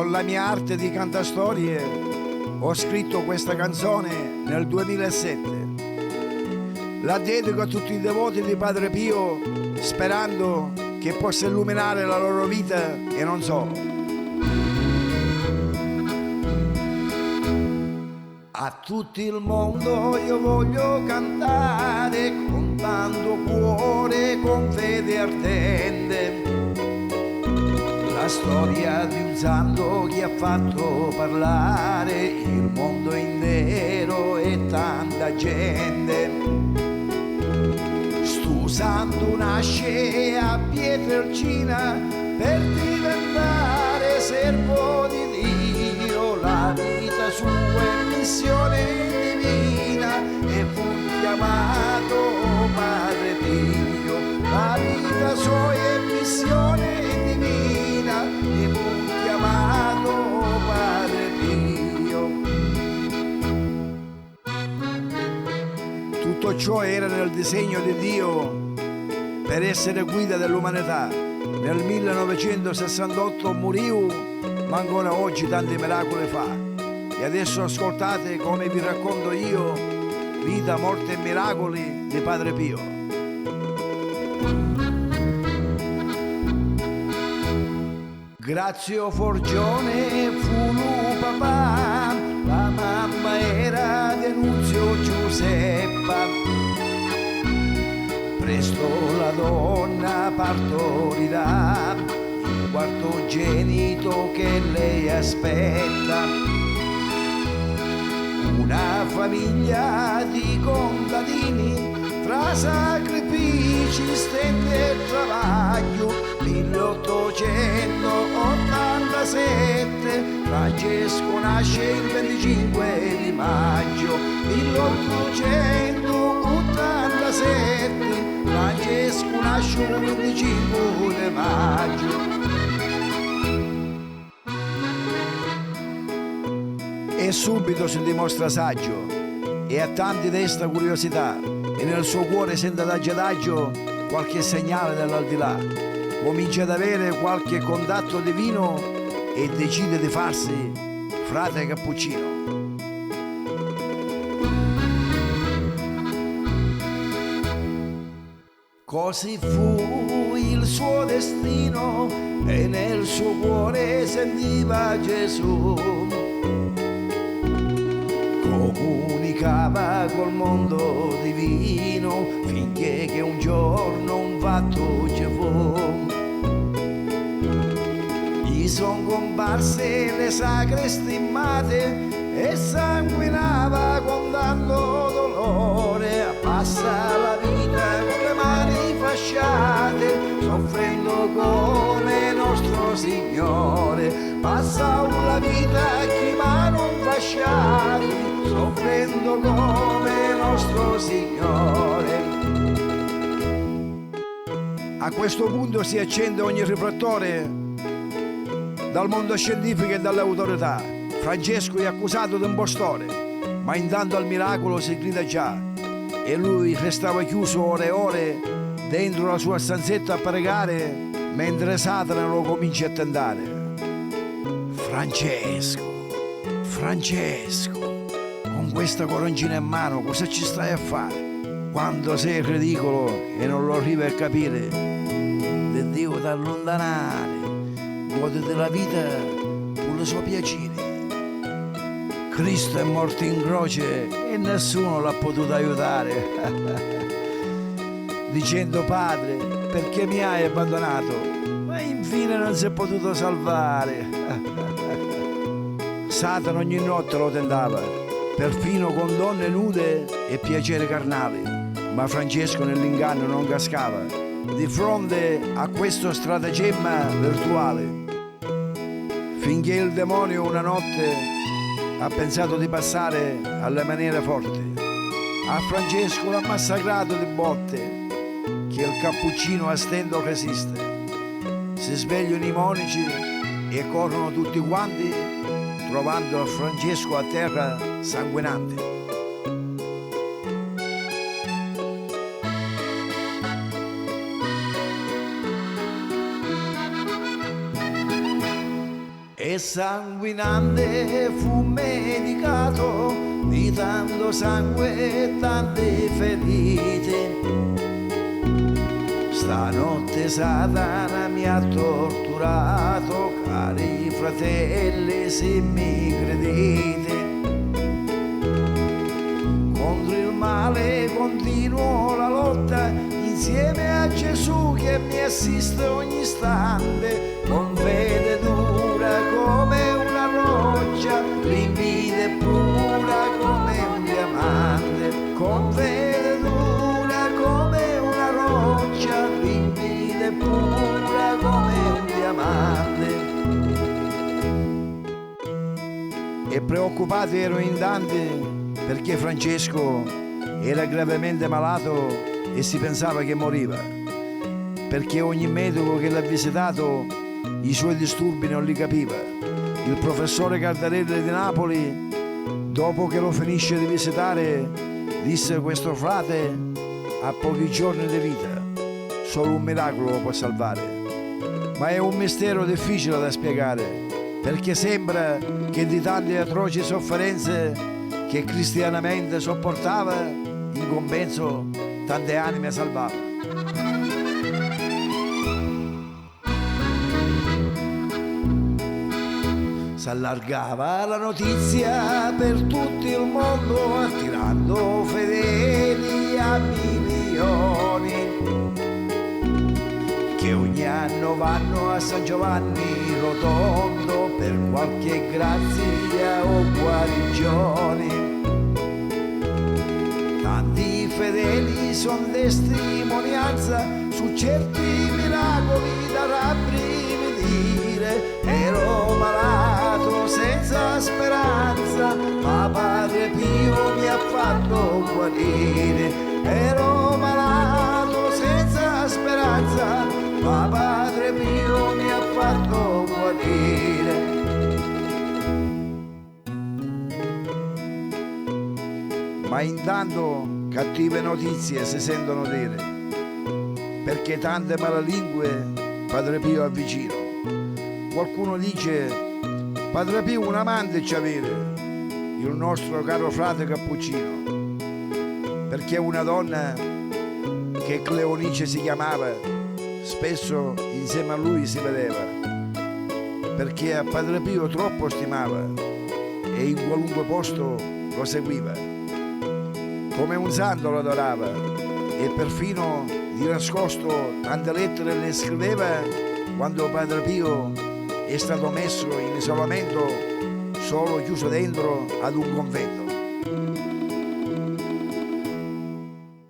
Con la mia arte di cantastorie ho scritto questa canzone nel 2007. La dedico a tutti i devoti di Padre Pio, sperando che possa illuminare la loro vita e non solo. A tutto il mondo io voglio cantare con tanto cuore, con fede ardente, la storia di un santo che ha fatto parlare il mondo intero e tanta gente. Stu santo nasce a Pietrelcina per diventare servo di Dio, la vita sua è missione divina e fu chiamato Padre Pio, la vita sua è missione divina e fu chiamato Padre Pio. Tutto ciò era nel disegno di Dio per essere guida dell'umanità. Nel 1968 morì, ma ancora oggi tanti miracoli fa. E adesso ascoltate come vi racconto io vita, morte e miracoli di Padre Pio. Grazio Forgione fu lu papà, la mamma era Denunzio Giuseppa. Presto la donna partorirà il quartogenito che lei aspetta. Una famiglia di contadini tra sacrifici, stende e travaglio. 1887 Francesco nasce il 25 di maggio. 1887 Francesco nasce il 25 di maggio. E subito si dimostra saggio e a tanti desta curiosità, e nel suo cuore sente adagio adagio qualche segnale dall'aldilà. Comincia ad avere qualche contatto divino e decide di farsi frate cappuccino. Così fu il suo destino e nel suo cuore sentiva Gesù. Comunicava col mondo divino finché che un giorno un fatto ci fu. Gli son comparse le sacre stimmate e sanguinava con tanto dolore. Passa la vita con le mani fasciate, soffrendo come nostro Signore. Passa la vita chi mano fasciate, soffrendo come nostro Signore. A questo punto si accende ogni riflettore dal mondo scientifico e dalle autorità. Francesco è accusato di impostore, ma intanto al miracolo si grida già, e lui restava chiuso ore e ore dentro la sua stanzetta a pregare, mentre Satana lo comincia a tentare. Francesco, con questa coroncina in mano cosa ci stai a fare? Quando sei ridicolo e non lo arrivi a capire, ti devo da allontanare, goditi la vita con le sue piacere. Cristo è morto in croce e nessuno l'ha potuto aiutare, dicendo: Padre, perché mi hai abbandonato? Ma infine non si è potuto salvare. Satana ogni notte lo tentava, perfino con donne nude e piaceri carnali, ma Francesco nell'inganno non cascava di fronte a questo stratagemma virtuale, finché il demonio una notte ha pensato di passare alle maniere forti. A Francesco l'ha massacrato di botte, che il cappuccino a stento resiste. Si svegliano i monaci e corrono tutti quanti, trovando Francesco a terra sanguinante. e sanguinante fu medicato di tanto sangue e tante ferite. Stanotte Satana mi ha torturato, cari fratelli, se mi credete. Contro il male continuo la lotta, insieme a Gesù che mi assiste ogni istante, con fede dura come una roccia, limpida e pura come un diamante, con fede dura come una roccia, limpida e pura come un diamante. E preoccupati ero in tanti perché Francesco era gravemente malato e si pensava che moriva, perché ogni medico che l'ha visitato i suoi disturbi non li capiva. Il professore Cardarelli di Napoli, dopo che lo finisce di visitare, disse: questo frate ha pochi giorni di vita, solo un miracolo lo può salvare. Ma è un mistero difficile da spiegare, perché sembra che di tante atroci sofferenze che cristianamente sopportava, in compenso tante anime salvava. S'allargava la notizia per tutto il mondo, attirando fedeli a milioni, che ogni anno vanno a San Giovanni Rotondo per qualche grazia o guarigione. Tanti fedeli son testimonianza su certi miracoli da rabbrividire. Ero malato senza speranza, ma Padre Pio mi ha fatto guarire. Ero malato senza speranza, ma Padre Pio mi ha fatto guarire. Ma intanto cattive notizie si sentono dire, perché tante malalingue Padre Pio avvicino. Qualcuno dice: Padre Pio un amante ci avere, il nostro caro frate Cappuccino, perché una donna che Cleonice si chiamava spesso insieme a lui si vedeva, perché a Padre Pio troppo stimava e in qualunque posto lo seguiva. Come un santo lo adorava e perfino di nascosto tante lettere le scriveva quando Padre Pio è stato messo in isolamento, solo chiuso dentro ad un convento.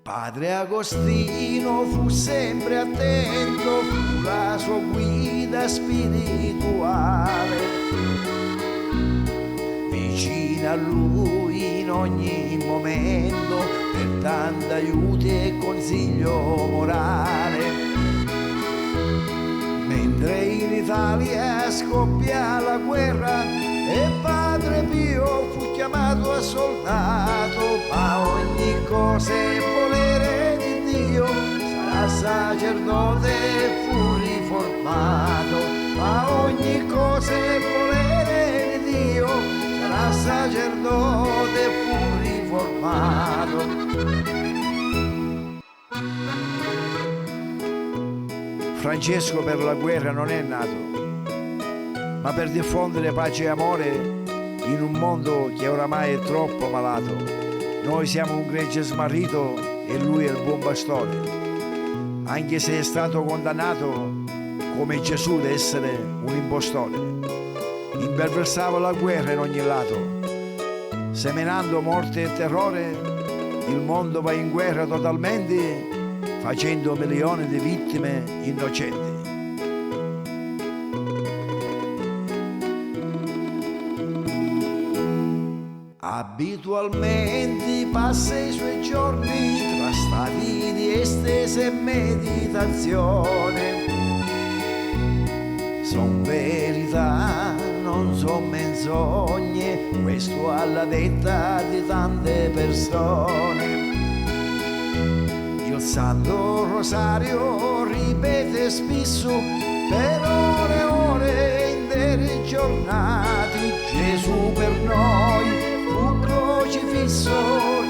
Padre Agostino fu sempre attento, fu la sua guida spirituale, vicino a lui in ogni momento per tanto aiuto e consiglio morale. Mentre in Italia scoppia la guerra e Padre Pio fu chiamato a soldato, ma ogni cosa è volere di Dio, sarà sacerdote e fu riformato, ma ogni cosa è volere di Dio, sarà sacerdote e fu riformato. Francesco per la guerra non è nato, ma per diffondere pace e amore in un mondo che oramai è troppo malato. Noi siamo un gregge smarrito e lui è il buon pastore, anche se è stato condannato come Gesù ad essere un impostore. Imperversava la guerra in ogni lato, seminando morte e terrore. Il mondo va in guerra totalmente, facendo milioni di vittime innocenti. Abitualmente passa i suoi giorni tra stati di estesa e meditazione. Son verità, non son menzogne, questo alla detta di tante persone. Il Santo Rosario ripete spesso per ore e ore in misteri giornati, Gesù per noi fu crocifisso,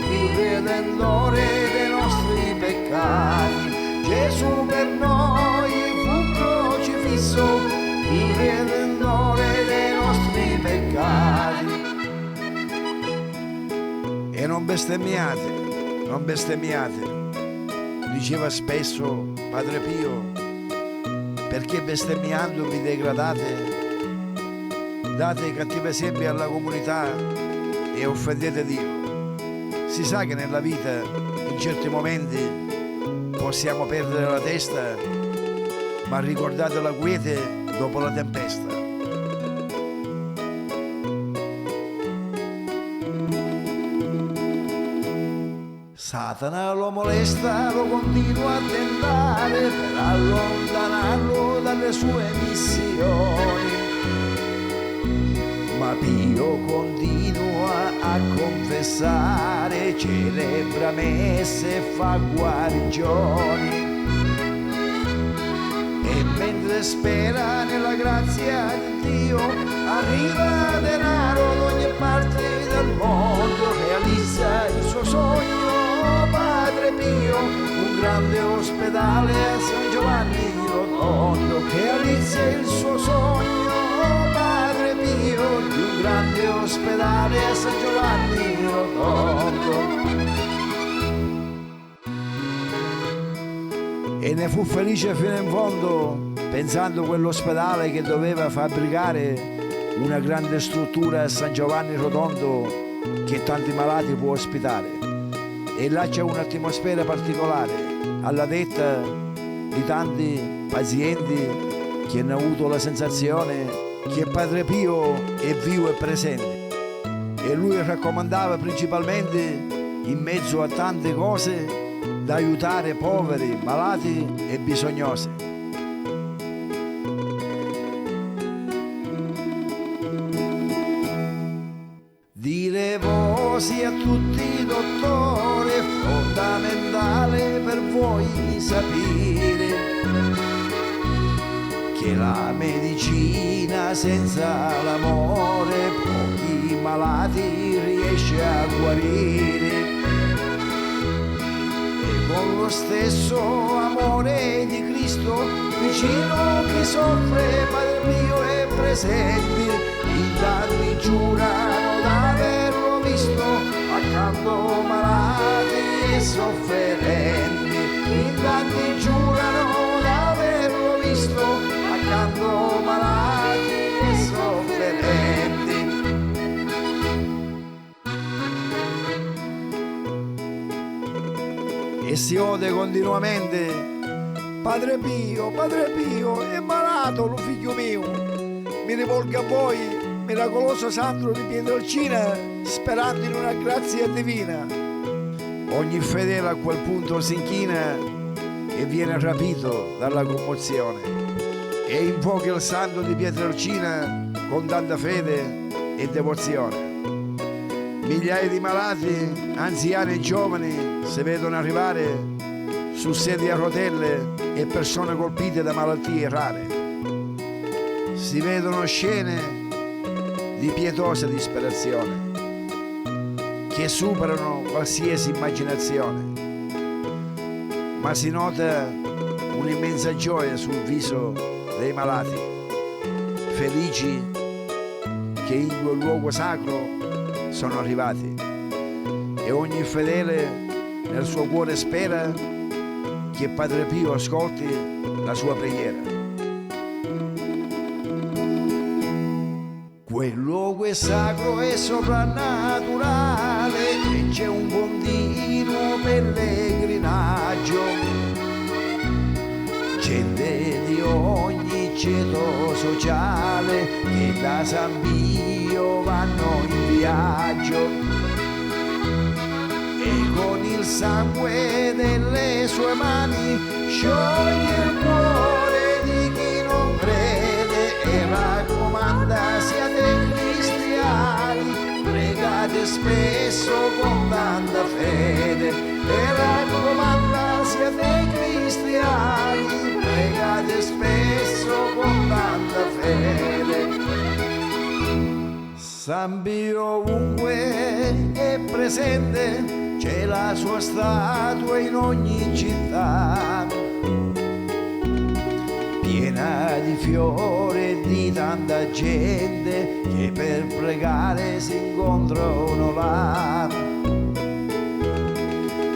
il Redentore dei nostri peccati. Gesù per noi fu crocifisso, il Redentore dei nostri peccati. E non bestemmiate, non bestemmiate, diceva spesso Padre Pio, perché bestemmiando vi degradate, date cattivi esempi alla comunità e offendete Dio. Si sa che nella vita in certi momenti possiamo perdere la testa, ma ricordate la quiete dopo la tempesta. Satana lo molesta, lo continua a tentare per allontanarlo dalle sue missioni, ma Pio continua a confessare, celebra messe e fa guarigioni. E mentre spera nella grazia di Dio, arriva denaro da ogni parte del mondo, realizza il suo sogno Padre Pio, un grande ospedale a San Giovanni Rotondo. Realizza il suo sogno Padre Pio, di un grande ospedale a San Giovanni Rotondo. E ne fu felice fino in fondo, pensando a quell'ospedale che doveva fabbricare una grande struttura a San Giovanni Rotondo che tanti malati può ospitare. E là c'è un'atmosfera particolare, alla detta di tanti pazienti che hanno avuto la sensazione che Padre Pio è vivo e presente. E lui raccomandava principalmente, in mezzo a tante cose, da aiutare poveri, malati e bisognosi. Dire voci a tutti, dottore, è fondamentale per voi sapere che la medicina senza l'amore pochi malati riesce a guarire. Con lo stesso amore di Cristo, vicino chi soffre, Padre Pio è presente. In tanti giurano d'averlo visto, accanto malati e sofferenti. In tanti giurano d'averlo visto, accanto malati e sofferenti. E si ode continuamente: Padre Pio, è malato lo figlio mio. Mi rivolgo a voi, miracoloso Sandro di Pietrelcina, sperando in una grazia divina. Ogni fedele a quel punto si inchina e viene rapito dalla commozione e invoca il santo di Pietrelcina con tanta fede e devozione. Migliaia di malati, anziani e giovani, si vedono arrivare su sedie a rotelle e persone colpite da malattie rare. Si vedono scene di pietosa disperazione che superano qualsiasi immaginazione, ma si nota un'immensa gioia sul viso dei malati, felici che in quel luogo sacro sono arrivati. E ogni fedele nel suo cuore spera che Padre Pio ascolti la sua preghiera. Quel luogo è sacro e soprannaturale e c'è un continuo pellegrinaggio, gente di ogni ceto sociale che da San Pio vanno in viaggio e con il sangue delle sue mani scioglie il cuore di chi non crede e raccomanda: siate cristiani, pregate spesso con tanta fede. E raccomanda: siate cristiani, pregate spesso con tanta fede. San Pio ovunque è presente, c'è la sua statua in ogni città, piena di fiori e di tanta gente che per pregare si incontrano là.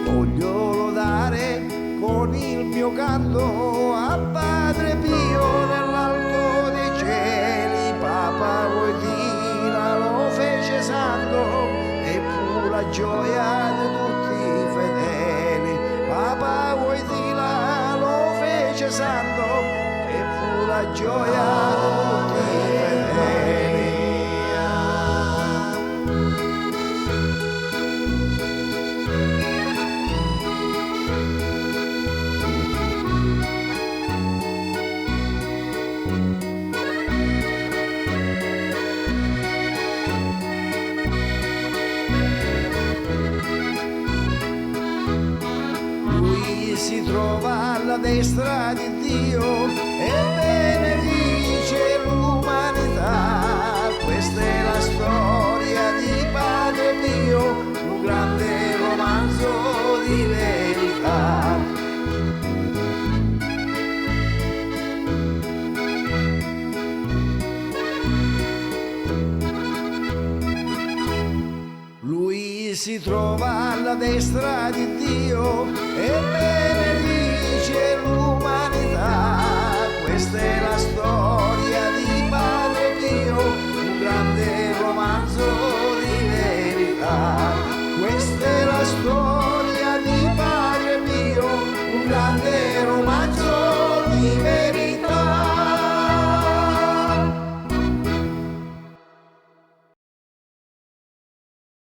Voglio lodare con il mio canto a Padre Pio nell'alto dei cieli. Papa Wojtyla lo fece santo e fu la gioia di tutti i fedeli. Papa Wojtyla lo fece santo e fu la gioia di tutti i fedeli. Si trova alla destra di Dio e benedice l'umanità. Questa è la storia di Padre Pio, un grande romanzo di verità. Lui si trova alla destra di Dio e benedice l'umanità. Questa è la storia di Padre Pio, un grande romanzo di verità. Questa è la storia di Padre Pio, un grande romanzo